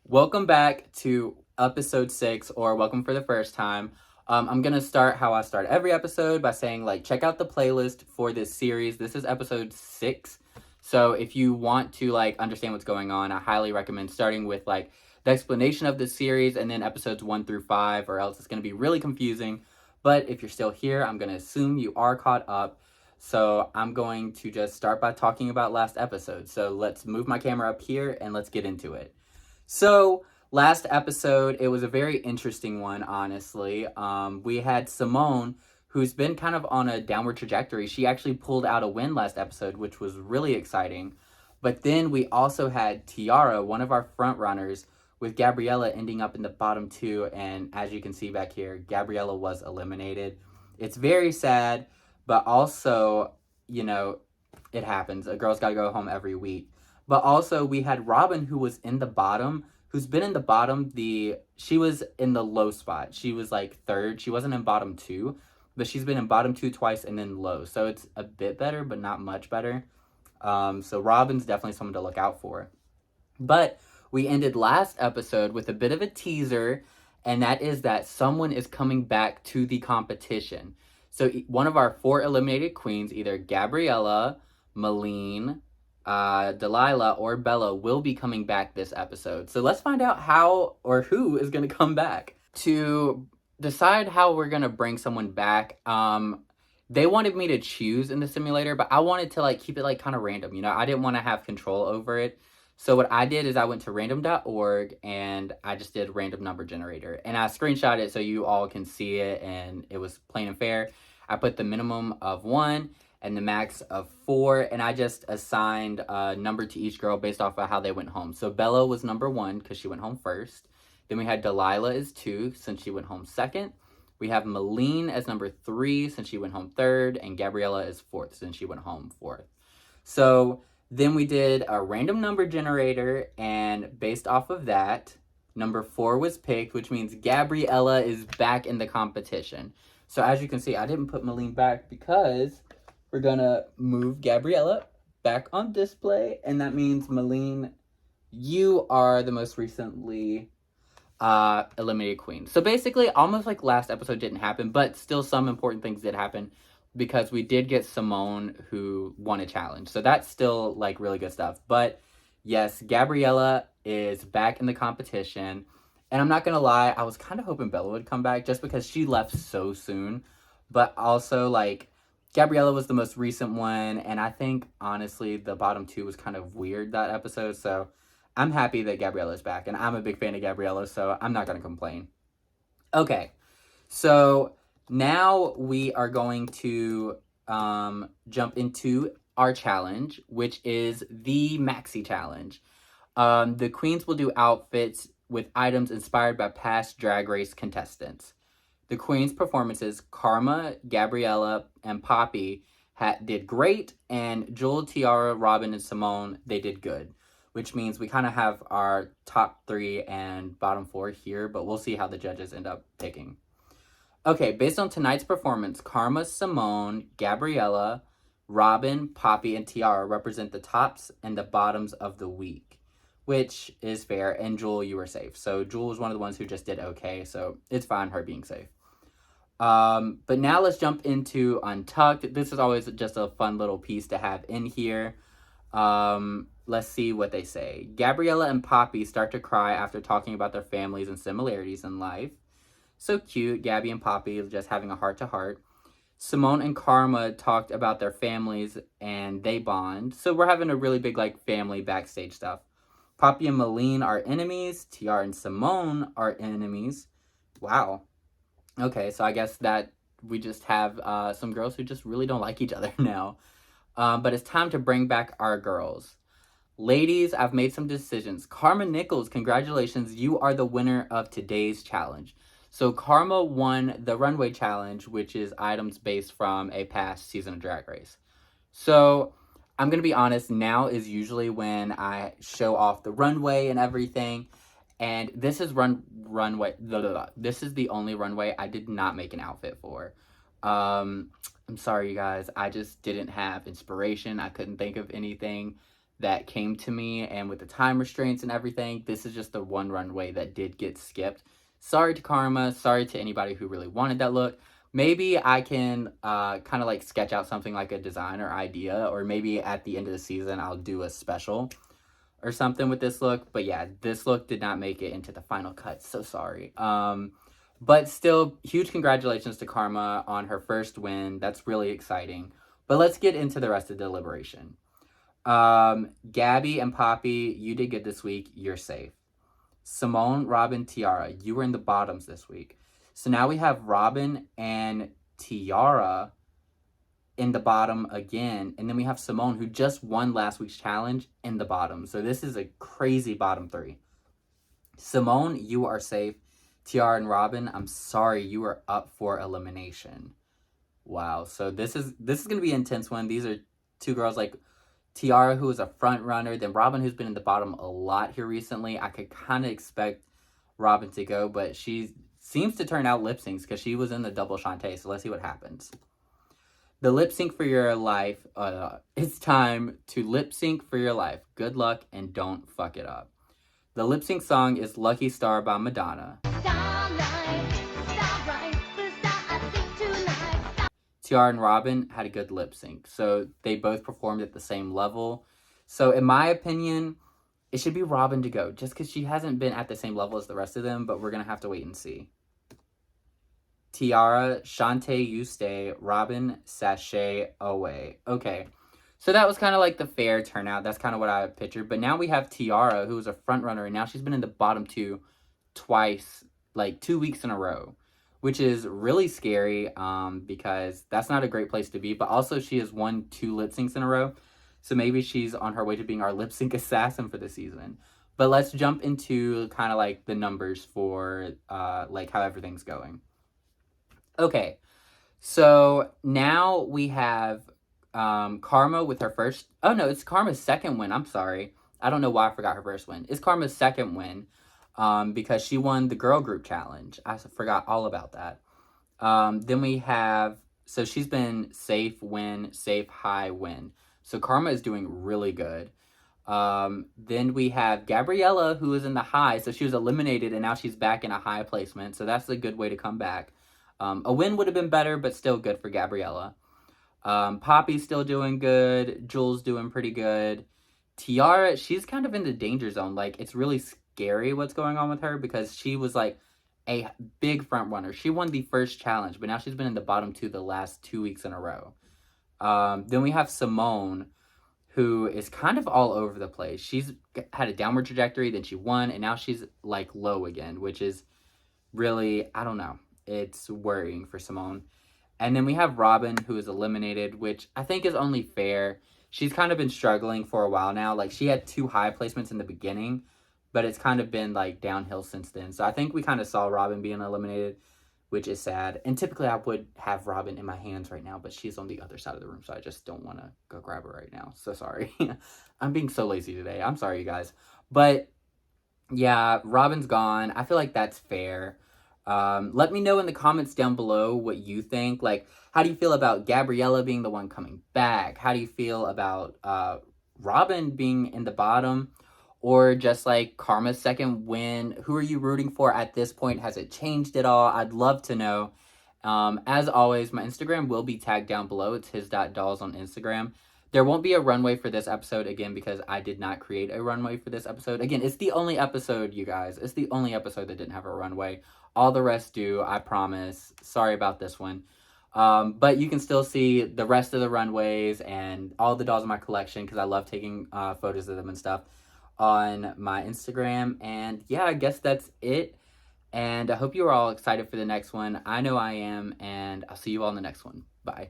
Welcome back to episode 6, or welcome for the first time. I'm gonna start how I start every episode by saying, check out the playlist for this series. This is episode 6. So if you want to, understand what's going on, I highly recommend starting with, the explanation of this series and then episodes 1 through 5, or else it's gonna be really confusing. But if you're still here, I'm gonna assume you are caught up. So I'm going to just start by talking about last episode. So let's move my camera up here and let's get into it. So, last episode, it was a very interesting one, honestly. We had Simone, who's been kind of on a downward trajectory. She actually pulled out a win last episode, which was really exciting. But then we also had Tiara, one of our front runners, with Gabriella ending up in the bottom 2. And as you can see back here, Gabriella was eliminated. It's very sad, but also, it happens. A girl's got to go home every week. But also we had Robin, who was in the bottom, who's been in the bottom. She was in the low spot. She was like third. She wasn't in bottom 2, but she's been in bottom 2 twice and then low. So it's a bit better, but not much better. So Robin's definitely someone to look out for. But we ended last episode with a bit of a teaser, and that is that someone is coming back to the competition. So one of our 4 eliminated queens, either Gabriella, Malene, Delilah, or Bella, will be coming back this episode. So let's find out how or who is going to come back. To decide how we're going to bring someone back, they wanted me to choose in the simulator, but I wanted to keep it kind of random. I didn't want to have control over it. So what I did is I went to random.org and I just did random number generator. And I screenshot it so you all can see it, and it was plain and fair. I put the minimum of 1 and the max of 4, and I just assigned a number to each girl based off of how they went home. So Bella was number 1 because she went home first. Then we had Delilah as 2 since she went home second. We have Malene as number 3 since she went home third, and Gabriella is 4th since she went home 4th. So then we did a random number generator, and based off of that, number 4 was picked, which means Gabriella is back in the competition. So as you can see, I didn't put Malene back because we're gonna move Gabriella back on display, and that means, Malene, you are the most recently eliminated queen. So basically, almost like last episode didn't happen, but still some important things did happen, because we did get Simone, who won a challenge. So that's still really good stuff. But yes, Gabriella is back in the competition. And I'm not gonna lie, I was kind of hoping Bella would come back just because she left so soon. But also, Gabriella was the most recent one, and I think, honestly, the bottom 2 was kind of weird that episode, so I'm happy that Gabriella's back, and I'm a big fan of Gabriella, so I'm not going to complain. Okay, so now we are going to jump into our challenge, which is the Maxi Challenge. The queens will do outfits with items inspired by past Drag Race contestants. The queens' performances, Karma, Gabriella, and Poppy, did great, and Jewel, Tiara, Robin, and Simone, they did good, which means we kind of have our top 3 and bottom 4 here, but we'll see how the judges end up picking. Okay, based on tonight's performance, Karma, Simone, Gabriella, Robin, Poppy, and Tiara represent the tops and the bottoms of the week, which is fair, and Jewel, you were safe. So Jewel was one of the ones who just did okay, so it's fine her being safe. But now let's jump into Untucked. This is always just a fun little piece to have in here. Let's see what they say. Gabriella and Poppy start to cry after talking about their families and similarities in life. So cute, Gabby and Poppy just having a heart-to-heart. Simone and Karma talked about their families and they bond. So we're having a really big family backstage stuff. Poppy and Malene are enemies. Tiara and Simone are enemies. Wow. Okay, so I guess that we just have some girls who just really don't like each other now. But it's time to bring back our girls. Ladies, I've made some decisions. Karma Nichols, congratulations. You are the winner of today's challenge. So Karma won the runway challenge, which is items based from a past season of Drag Race. So I'm going to be honest, now is usually when I show off the runway and everything. And this is runway. This is the only runway I did not make an outfit for. I'm sorry, you guys. I just didn't have inspiration. I couldn't think of anything that came to me, and with the time restraints and everything, this is just the one runway that did get skipped. Sorry to Karma, sorry to anybody who really wanted that look. Maybe I can kind of like sketch out something like a design or idea, or maybe at the end of the season I'll do a special or something with this look. But yeah, this look did not make it into the final cut, so sorry. But still, huge congratulations to Karma on her first win. That's really exciting. But let's get into the rest of the deliberation. Gabby and Poppy, you did good this week. You're safe. Simone, Robin, Tiara, you were in the bottoms this week. So now we have Robin and Tiara in the bottom again. And then we have Simone, who just won last week's challenge, in the bottom. So this is a crazy bottom three. Simone, you are safe. Tiara and Robin, I'm sorry, you are up for elimination. Wow. So this is going to be an intense one. These are two girls like Tiara, who is a front runner, then Robin, who's been in the bottom a lot here recently. I could kind of expect Robin to go, but she seems to turn out lip syncs because she was in the double Shantae. So let's see what happens. The lip sync for your life. It's time to lip sync for your life. Good luck and don't fuck it up. The lip sync song is Lucky Star by Madonna. Tiara and Robin had a good lip sync, so they both performed at the same level. So in my opinion, it should be Robin to go, just because she hasn't been at the same level as the rest of them, but we're going to have to wait and see. Tiara, Shantae, you stay. Robin, sashay away. Okay, so that was kind of like the fair turnout. That's kind of what I pictured. But now we have Tiara, who is a front runner, and now she's been in the bottom two twice, like 2 weeks in a row, which is really scary because that's not a great place to be. But also she has won 2 lip syncs in a row. So maybe she's on her way to being our lip sync assassin for the season. But let's jump into kind of like the numbers for like how everything's going. Okay, so now we have Karma with her first... Oh, no, it's Karma's second win. I'm sorry. I don't know why I forgot her first win. It's Karma's second win because she won the girl group challenge. I forgot all about that. Then we have... So she's been safe, win, safe, high, win. So Karma is doing really good. Then we have Gabriella, who is in the high. So she was eliminated, and now she's back in a high placement. So that's a good way to come back. A win would have been better, but still good for Gabriella. Poppy's still doing good. Jules doing pretty good. Tiara, she's kind of in the danger zone. Like, it's really scary what's going on with her because she was like a big front runner. She won the first challenge, but now she's been in the bottom two the last 2 weeks in a row. Then we have Simone, who is kind of all over the place. She's had a downward trajectory, then she won, and now she's like low again, which is really, I don't know. It's worrying for Simone. And then we have Robin, who is eliminated, which I think is only fair. She's kind of been struggling for a while now. Like, she had 2 high placements in the beginning, but it's kind of been like downhill since then. So I think we kind of saw Robin being eliminated, which is sad. And typically I would have Robin in my hands right now, but she's on the other side of the room, so I just don't want to go grab her right now. So sorry. I'm being so lazy today. I'm sorry, you guys. But yeah, Robin's gone. I feel like that's fair. Let me know in the comments down below what you think. Like, how do you feel about Gabriella being the one coming back? How do you feel about Robin being in the bottom? Or just like Karma's second win? Who are you rooting for at this point? Has it changed at all? I'd love to know. As always, my Instagram will be tagged down below. It's his.dolls on Instagram. There won't be a runway for this episode, again, because I did not create a runway for this episode. Again, it's the only episode, you guys. It's the only episode that didn't have a runway. All the rest do, I promise. Sorry about this one. But you can still see the rest of the runways and all the dolls in my collection, because I love taking photos of them and stuff, on my Instagram. And yeah, I guess that's it. And I hope you are all excited for the next one. I know I am, and I'll see you all in the next one. Bye.